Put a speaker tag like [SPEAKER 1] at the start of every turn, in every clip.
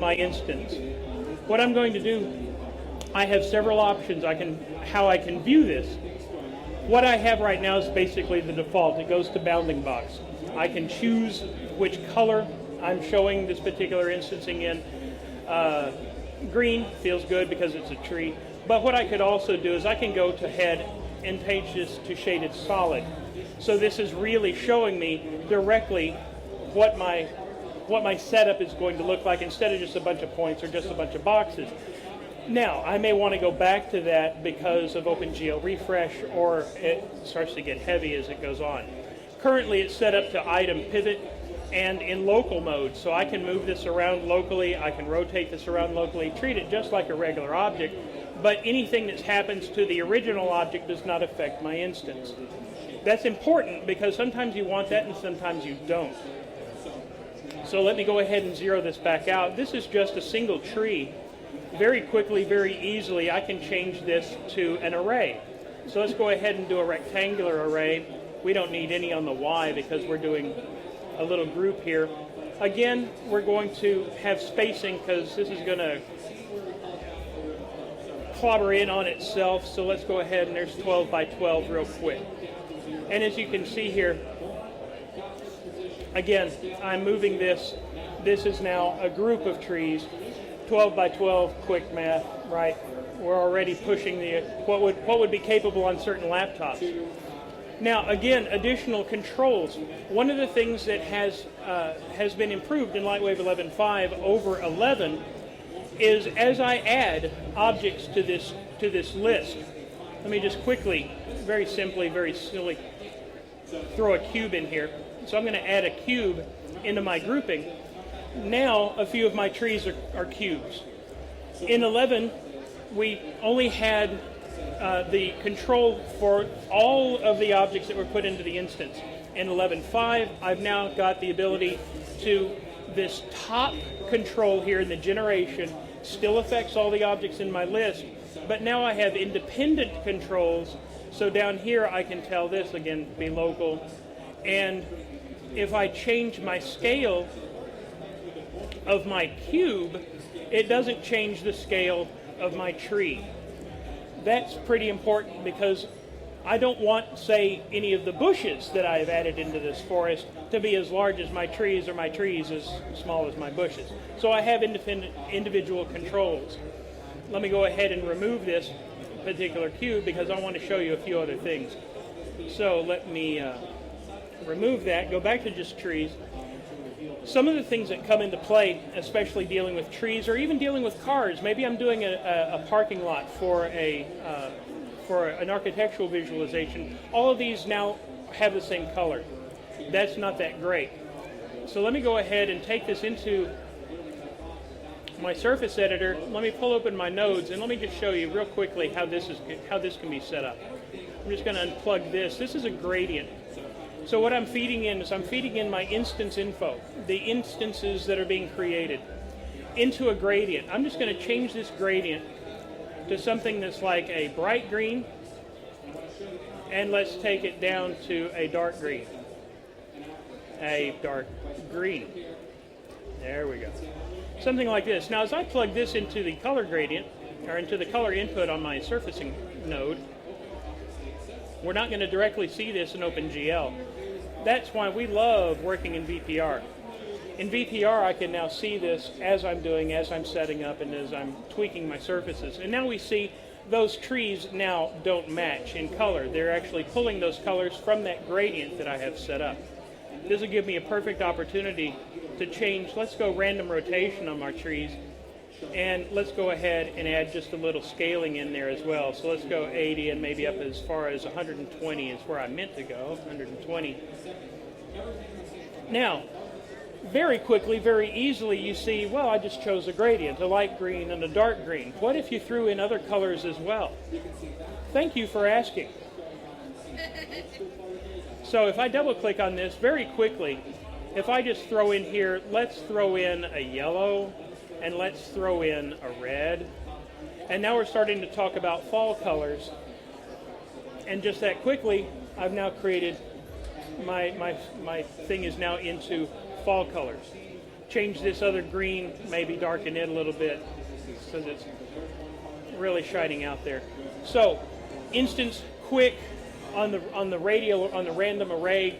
[SPEAKER 1] my instance. What I'm going to do, I have several options how I can view this. What I have right now is basically the default. It goes to bounding box. I can choose which color I'm showing this particular instancing in. Green feels good because it's a tree. But what I could also do is I can go to head and change this to shaded solid. So this is really showing me directly what my setup is going to look like instead of just a bunch of points or just a bunch of boxes. Now, I may want to go back to that because of OpenGL refresh, or it starts to get heavy as it goes on. Currently, it's set up to item pivot and in local mode, so I can move this around locally, I can rotate this around locally, treat it just like a regular object, but anything that happens to the original object does not affect my instance. That's important because sometimes you want that and sometimes you don't. So let me go ahead and zero this back out. This is just a single tree. Very quickly, very easily, I can change this to an array. So let's go ahead and do a rectangular array. We don't need any on the Y because we're doing a little group here. Again, we're going to have spacing because this is going to clobber in on itself. So let's go ahead and there's 12 by 12 real quick. And as you can see here, again, I'm moving this. This is now a group of trees. 12 by 12, quick math, right? We're already pushing what would be capable on certain laptops. Now, again, additional controls. One of the things that has been improved in LightWave 11.5 over 11 is as I add objects to this list. Let me just quickly, very simply, very silly, throw a cube in here. So I'm going to add a cube into my grouping. Now a few of my trees are cubes. In 11, we only had the control for all of the objects that were put into the instance. In 11.5, I've now got the ability to, this top control here in the generation still affects all the objects in my list, but now I have independent controls. So down here I can tell this, again, be local, and if I change my scale of my cube, it doesn't change the scale of my tree. That's pretty important because I don't want, say, any of the bushes that I've added into this forest to be as large as my trees or my trees as small as my bushes. So I have individual controls. Let me go ahead and remove this particular cube because I want to show you a few other things. So let me remove that, go back to just trees. Some of the things that come into play, especially dealing with trees or even dealing with cars, maybe I'm doing a parking lot for an architectural visualization. All of these now have the same color. That's not that great. So let me go ahead and take this into my surface editor. Let me pull open my nodes and let me just show you real quickly how this can be set up. I'm just going to unplug this. This is a gradient. So what I'm feeding in is I'm feeding in my instance info, the instances that are being created, into a gradient. I'm just going to change this gradient to something that's like a bright green, and let's take it down to a dark green. A dark green. There we go. Something like this. Now as I plug this into the color gradient, or into the color input on my surfacing node, we're not going to directly see this in OpenGL. That's why we love working in VPR. In VPR, I can now see this as I'm doing, as I'm setting up, and as I'm tweaking my surfaces. And now we see those trees now don't match in color. They're actually pulling those colors from that gradient that I have set up. This will give me a perfect opportunity to change. Let's go random rotation on our trees. And let's go ahead and add just a little scaling in there as well. So let's go 80 and maybe up as far as 120 is where I meant to go, 120. Now, very quickly, very easily, you see, well, I just chose a gradient, a light green and a dark green. What if you threw in other colors as well? Thank you for asking. So if I double click on this very quickly, if I just throw in here, let's throw in a yellow, and let's throw in a red. And now we're starting to talk about fall colors. And just that quickly, I've now created, my thing is now into fall colors. change this other green, maybe darken it a little bit because it's really shining out there. So, instance, quick on the radial, on the random array,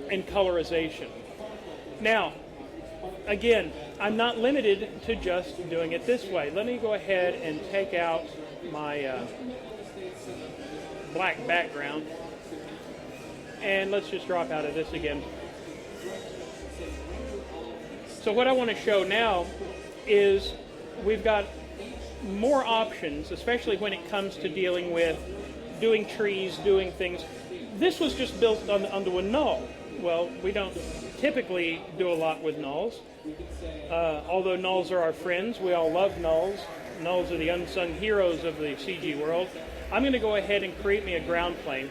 [SPEAKER 1] and colorization. Now, again, I'm not limited to just doing it this way. Let me go ahead and take out my black background, and let's just drop out of this again. So what I want to show now is we've got more options, especially when it comes to dealing with doing trees, doing things. This was just built onto a null. Well, we don't typically do a lot with nulls. Although nulls are our friends, we all love nulls. Nulls are the unsung heroes of the CG world. I'm going to go ahead and create me a ground plane.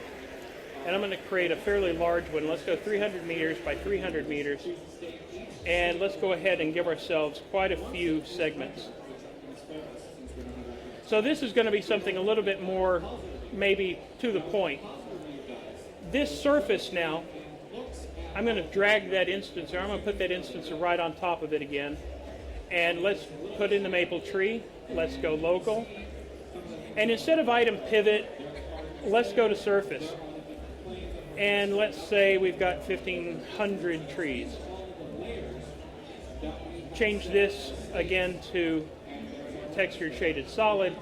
[SPEAKER 1] And I'm going to create a fairly large one. Let's go 300 meters by 300 meters. And let's go ahead and give ourselves quite a few segments. So this is going to be something a little bit more maybe to the point. This surface now, I'm going to drag that instancer. I'm going to put that instancer right on top of it again. And let's put in the maple tree. Let's go local. And instead of item pivot, let's go to surface. And let's say we've got 1,500 trees. Change this again to textured shaded solid.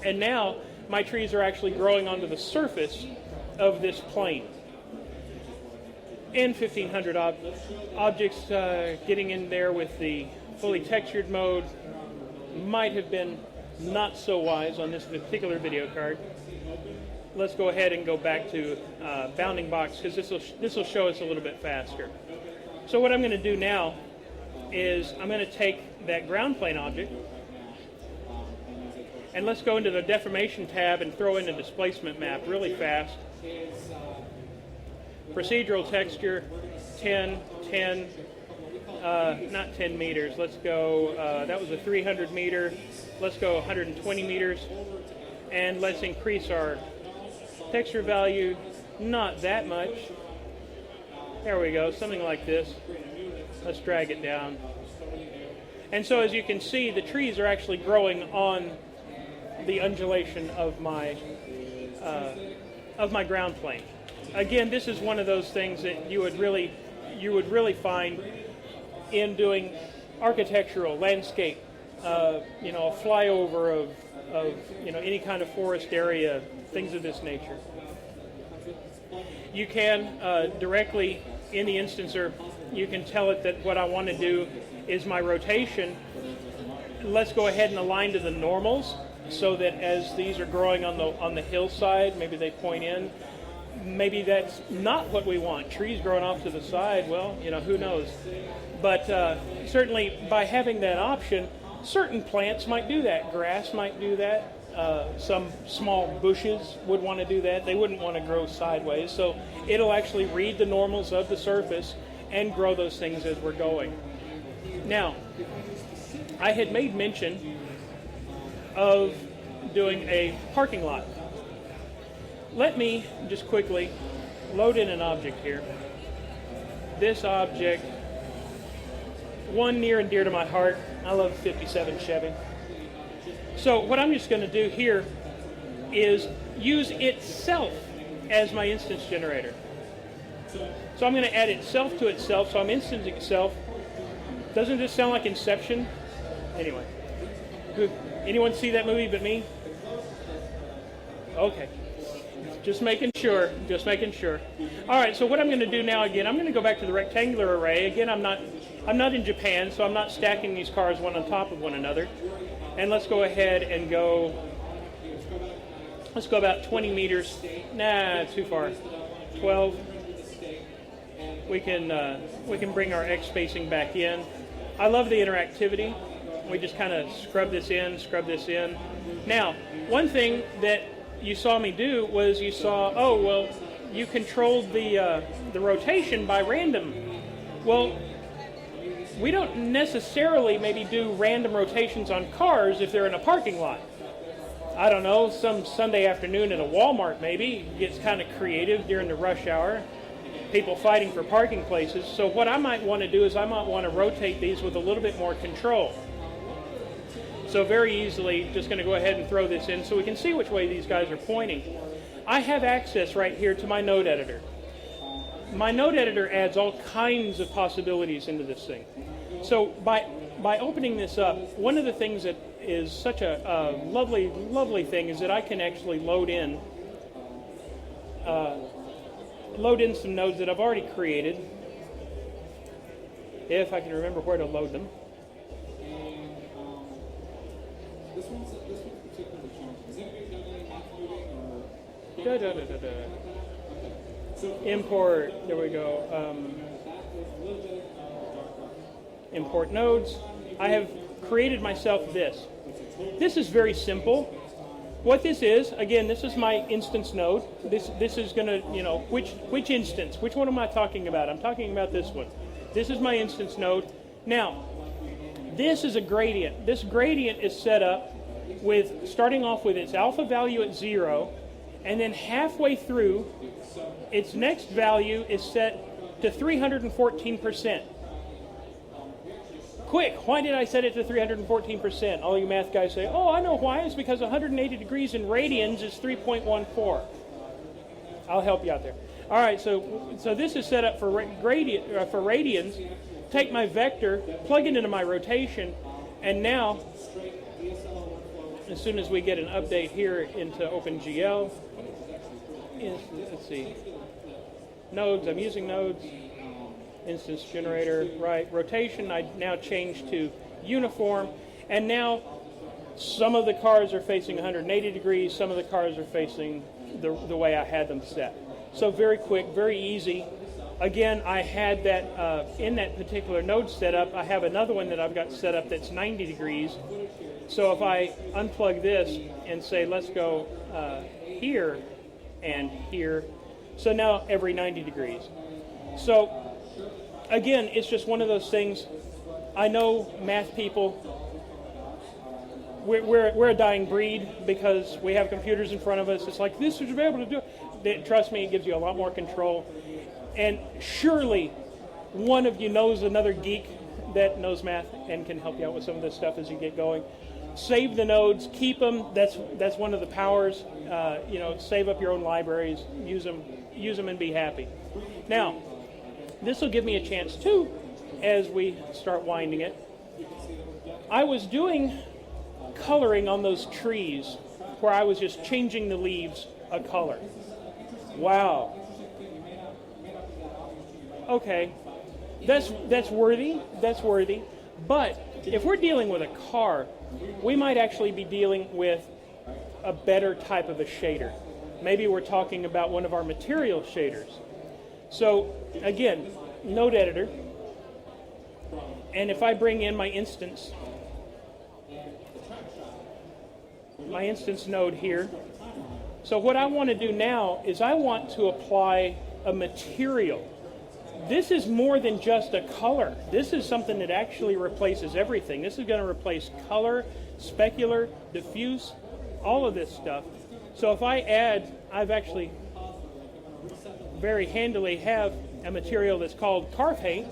[SPEAKER 1] And now my trees are actually growing onto the surface of this plane. And 1,500 objects getting in there with the fully textured mode might have been not so wise on this particular video card. Let's go ahead and go back to bounding box because this will show us a little bit faster. So what I'm going to do now is I'm going to take that ground plane object and let's go into the deformation tab and throw in a displacement map really fast. Procedural texture, 10, 10, not 10 meters. Let's go, that was a 300 meter. Let's go 120 meters. And let's increase our texture value, not that much. There we go, something like this. Let's drag it down. And so as you can see, the trees are actually growing on the undulation of my ground plane. Again, this is one of those things that you would really find in doing architectural, landscape, a flyover of any kind of forest area, things of this nature. You can directly in the instancer, you can tell it that what I want to do is my rotation. Let's go ahead and align to the normals so that as these are growing on the hillside, maybe they point in. Maybe that's not what we want. Trees growing off to the side, well, who knows. But certainly by having that option, certain plants might do that. Grass might do that. Some small bushes would want to do that. They wouldn't want to grow sideways. So it'll actually read the normals of the surface and grow those things as we're going. Now, I had made mention of doing a parking lot. Let me just quickly load in an object here. This object, one near and dear to my heart. I love 57 Chevy. So what I'm just going to do here is use itself as my instance generator. So I'm going to add itself to itself, so I'm instancing itself. Doesn't this sound like Inception? Anyway. Anyone see that movie but me? Okay. Just making sure. All right, so what I'm going to do now again, I'm going to go back to the rectangular array. Again, I'm not in Japan, so I'm not stacking these cars one on top of one another. And let's go ahead and let's go about 20 meters. Nah, too far. 12. We can bring our X spacing back in. I love the interactivity. We just kind of scrub this in. Now, one thing that you saw me do was you controlled the rotation by random. Well, we don't necessarily maybe do random rotations on cars if they're in a parking lot. I don't know, some Sunday afternoon at a Walmart maybe gets kind of creative during the rush hour. people fighting for parking places. So what I might want to do is I might want to rotate these with a little bit more control. So very easily, just going to go ahead and throw this in so we can see which way these guys are pointing. I have access right here to my node editor. My node editor adds all kinds of possibilities into this thing. So by opening this up, one of the things that is such a lovely, lovely thing is that I can actually load in some nodes that I've already created, if I can remember where to load them. Import, there we go. Import nodes. I have created myself this. This is very simple. What this is, again, this is my instance node. This is going to, you know, which instance? Which one am I talking about? I'm talking about this one. This is my instance node. Now, this is a gradient. This gradient is set up with starting off with its alpha value at 0, and then halfway through, its next value is set to 314%. Quick, why did I set it to 314%? All you math guys say, oh, I know why. It's because 180 degrees in radians is 3.14. I'll help you out there. All right, so this is set up for radians. Take my vector, plug it into my rotation, and now, as soon as we get an update here into OpenGL, let's see, nodes, I'm using nodes. Instance generator, right, rotation, I now change to uniform, and now some of the cars are facing 180 degrees, some of the cars are facing the way I had them set. So very quick, very easy. Again, I had that in that particular node setup. I have another one that I've got set up that's 90 degrees. So if I unplug this and say, let's go here and here, so now every 90 degrees. So again, it's just one of those things. I know math people, we're a dying breed because we have computers in front of us. It's like, this should be able to do it. Trust me, it gives you a lot more control. And surely one of you knows another geek that knows math and can help you out with some of this stuff as you get going. Save the nodes, keep them. That's one of the powers. You know, save up your own libraries, use them and be happy. Now, this will give me a chance too, as we start winding it. I was doing coloring on those trees where I was just changing the leaves a color. Wow. Okay, that's worthy. But if we're dealing with a car, we might actually be dealing with a better type of a shader. Maybe we're talking about one of our material shaders. So again, node editor, and if I bring in my instance node here, so what I want to do now is I want to apply a material. This is more than just a color. This is something that actually replaces everything. This is going to replace color, specular, diffuse, all of this stuff. So if I add, I've actually very handily have a material that's called car paint,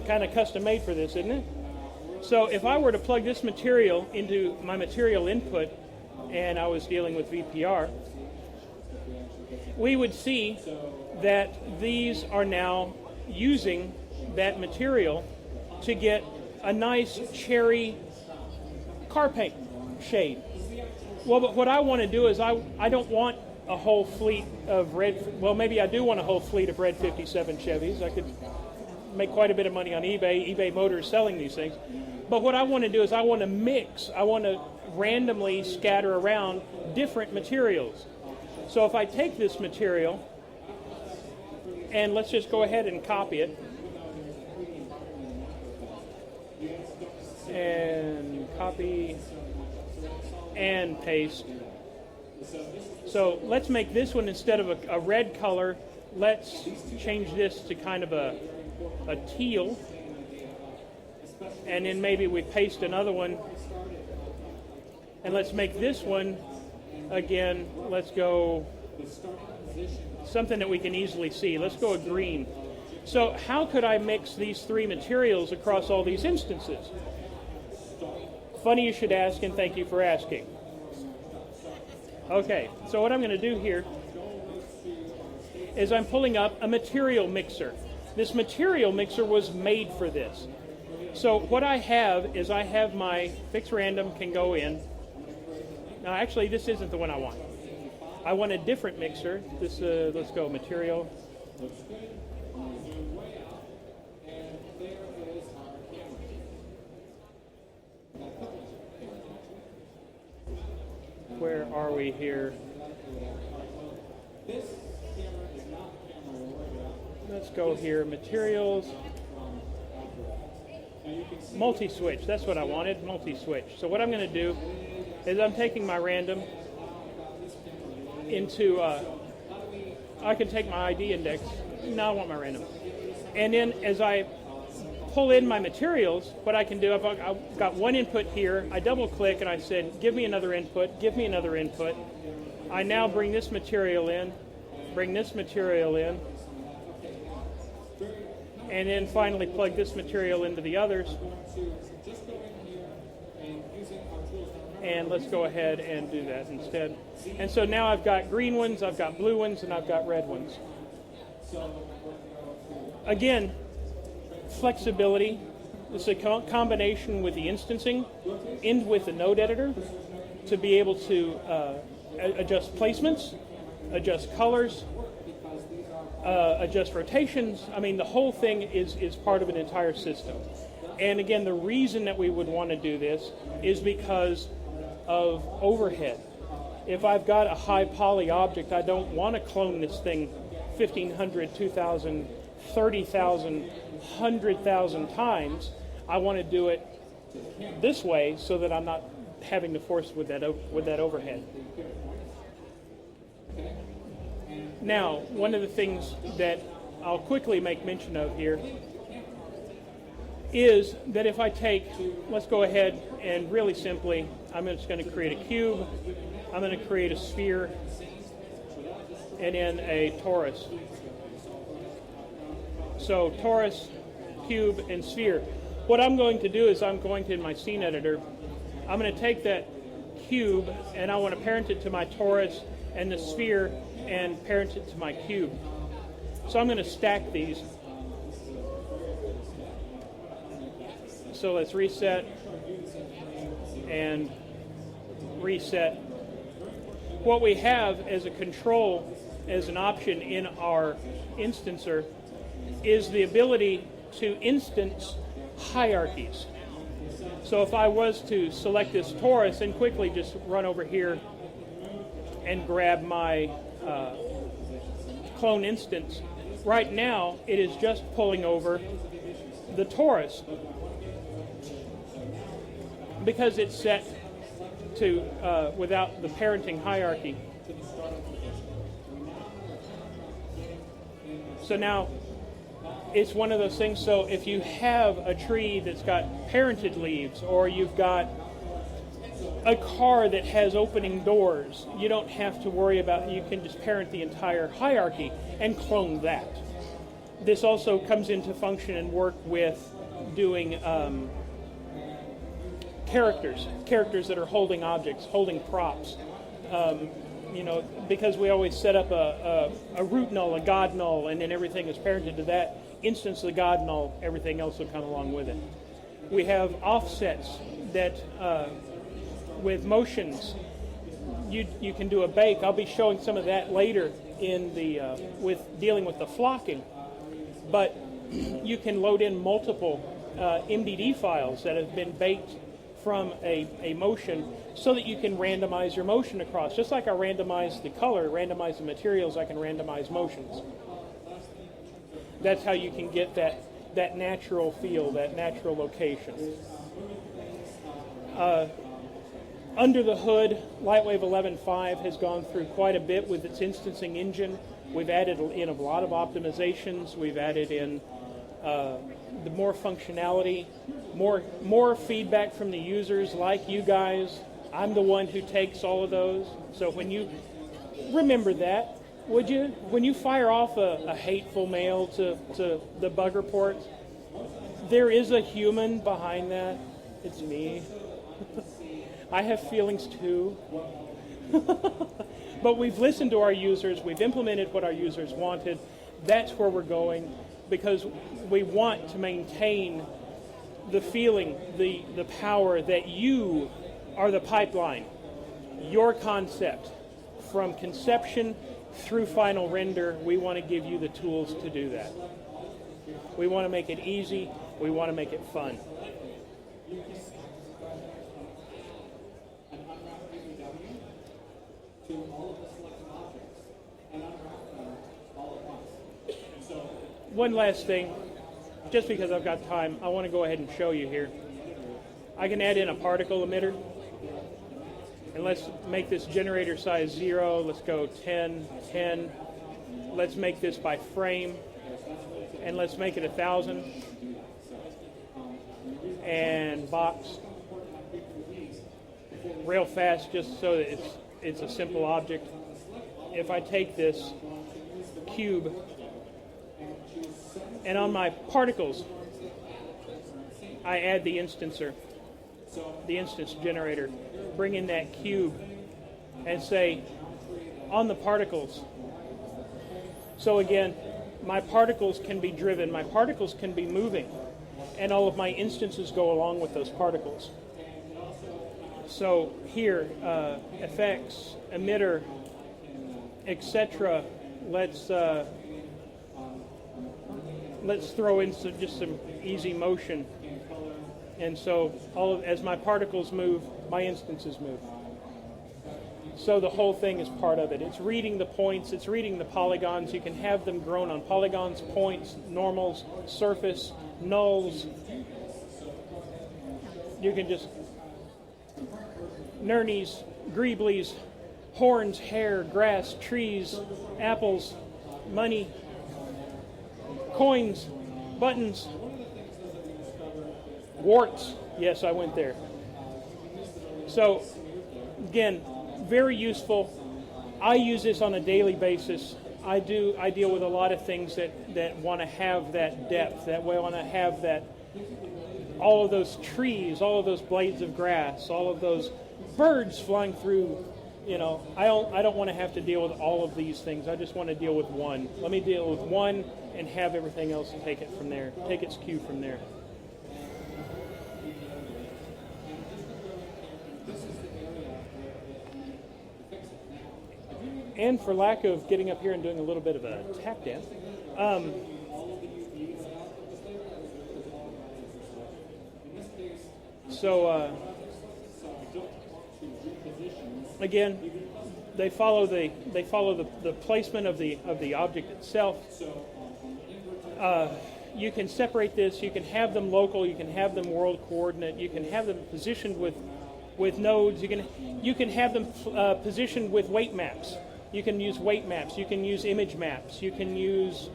[SPEAKER 1] kind of custom made for this, isn't it? So if I were to plug this material into my material input and I was dealing with VPR, we would see that these are now using that material to get a nice cherry car paint shade. Well, but what I want to do is I don't want a whole fleet of red, well, maybe I do want a whole fleet of red 57 Chevys. I could make quite a bit of money on eBay Motors selling these things. But what I want to do is I want to mix, I want to randomly scatter around different materials. So if I take this material, and let's just go ahead and copy it, and copy and paste. So let's make this one, instead of a red color, let's change this to kind of a teal. And then maybe we paste another one. And let's make this one, again, let's go something that we can easily see. Let's go with green. So how could I mix these three materials across all these instances? Funny you should ask, and thank you for asking. Okay, so what I'm going to do here is I'm pulling up a material mixer. This material mixer was made for this. So what I have is I have my fixed random can go in. Now actually this isn't the one I want. I want a different mixer. This let's go material. Where are we here? Let's go here, materials, multi-switch, that's what I wanted, multi-switch. So what I'm going to do is I'm taking my random into, I can take my ID index, no, I want my random. And then as I pull in my materials, what I can do, I've got one input here, I double click and I said, give me another input, give me another input. I now bring this material in, bring this material in, and then finally plug this material into the others. And let's go ahead and do that instead. And so now I've got green ones, I've got blue ones, and I've got red ones. Again, flexibility. It's a combination with the instancing and with the node editor to be able to adjust placements, adjust colors, adjust rotations. I mean, the whole thing is part of an entire system. And again, the reason that we would want to do this is because of overhead. If I've got a high poly object, I don't want to clone this thing 1,500, 2,000, 30,000, 100,000 times. I want to do it this way so that I'm not having to force with that overhead. Now, one of the things that I'll quickly make mention of here is that if I take, let's go ahead and really simply, I'm just going to create a cube, I'm going to create a sphere, and then a torus. So torus, cube, and sphere. What I'm going to do is I'm going to, in my scene editor, I'm going to take that cube and I want to parent it to my torus and the sphere and parent it to my cube. So I'm going to stack these. So let's reset and reset. What we have as a control, as an option in our instancer, is the ability to instance hierarchies. So if I was to select this torus and quickly just run over here and grab my clone instance, right now it is just pulling over the torus because it's set to without the parenting hierarchy. So now it's one of those things, so if you have a tree that's got parented leaves, or you've got a car that has opening doors, you don't have to worry about, you can just parent the entire hierarchy and clone that. This also comes into function and work with doing characters that are holding objects, holding props. You know, because we always set up a root null, a God null, and then everything is parented to that instance of the God null, everything else will come along with it. We have offsets that, with motions, you can do a bake. I'll be showing some of that later in the, with dealing with the flocking. But you can load in multiple MDD files that have been baked from a motion so that you can randomize your motion across. Just like I randomize the color, randomize the materials, I can randomize motions. That's how you can get that natural feel, that natural location. Under the hood, LightWave 11.5 has gone through quite a bit with its instancing engine. We've added in a lot of optimizations. We've added in the more functionality, more feedback from the users like you guys. I'm the one who takes all of those. So when you remember that, Would you, when you fire off a hateful mail to the bug reports, there is a human behind that. It's me. I have feelings too. But we've listened to our users. We've implemented what our users wanted. That's where we're going because we want to maintain the feeling, the power that you are the pipeline. Your concept from conception through final render, we want to give you the tools to do that. We want to make it easy. We want to make it fun. One last thing, just because I've got time, I want to go ahead and show you here. I can add in a particle emitter. And let's make this generator size 0. Let's go 10, 10. Let's make this by frame. And let's make it 1,000. And box. Real fast, just so that it's a simple object. If I take this cube, and on my particles, I add the instancer, the instance generator. Bring in that cube and say, on the particles. So again, my particles can be driven, my particles can be moving, and all of my instances go along with those particles. So here, effects, emitter, etc. Let's throw in just some easy motion. And so as my particles move, my instances move. So the whole thing is part of it. It's reading the points, it's reading the polygons. You can have them grown on polygons, points, normals, surface, nulls. You can just nernies, greeblies, horns, hair, grass, trees, apples, money, coins, buttons, warts. Yes, I went there. So, again, very useful. I use this on a daily basis. I deal with a lot of things that want to have that depth, that want to have that, all of those trees, all of those blades of grass, all of those birds flying through. You know, I don't want to have to deal with all of these things. I just want to deal with one. Let me deal with one and have everything else take it from there, take its cue from there. And for lack of getting up here and doing a little bit of a tap dance, again, they follow the placement of the object itself. You can separate this. You can have them local. You can have them world coordinate. You can have them positioned with nodes. You can have them positioned with weight maps. You can use weight maps. You can use image maps. You can use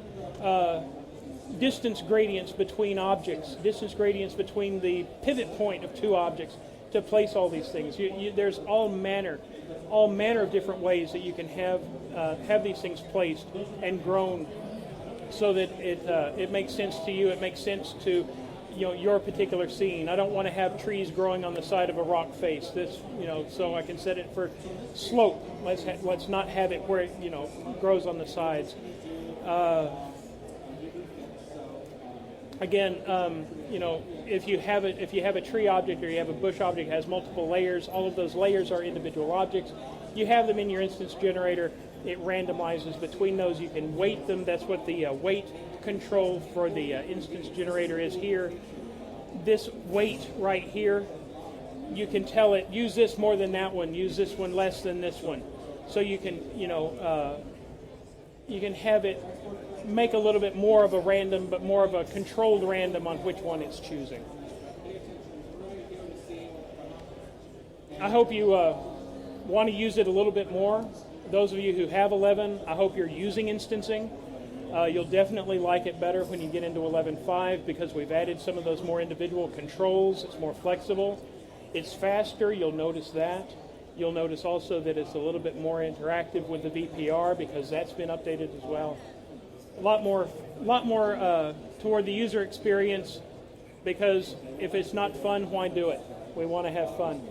[SPEAKER 1] distance gradients between objects, distance gradients between the pivot point of two objects to place all these things. There's all manner of different ways that you can have these things placed and grown so that it makes sense to you. It makes sense to your particular scene. I don't want to have trees growing on the side of a rock face. So I can set it for slope. Let's not have it where it grows on the sides. Again, if you have a tree object or you have a bush object that has multiple layers, all of those layers are individual objects. You have them in your instance generator. It randomizes between those. You can weight them. That's what the weight control for the instance generator is here. This weight right here, you can tell it, use this more than that one, use this one less than this one. So you can, you can have it make a little bit more of a random, but more of a controlled random on which one it's choosing. I hope you want to use it a little bit more. Those of you who have 11, I hope you're using instancing. You'll definitely like it better when you get into 11.5 because we've added some of those more individual controls. It's more flexible. It's faster, you'll notice that. You'll notice also that it's a little bit more interactive with the VPR because that's been updated as well. A lot more toward the user experience, because if it's not fun, why do it? We want to have fun.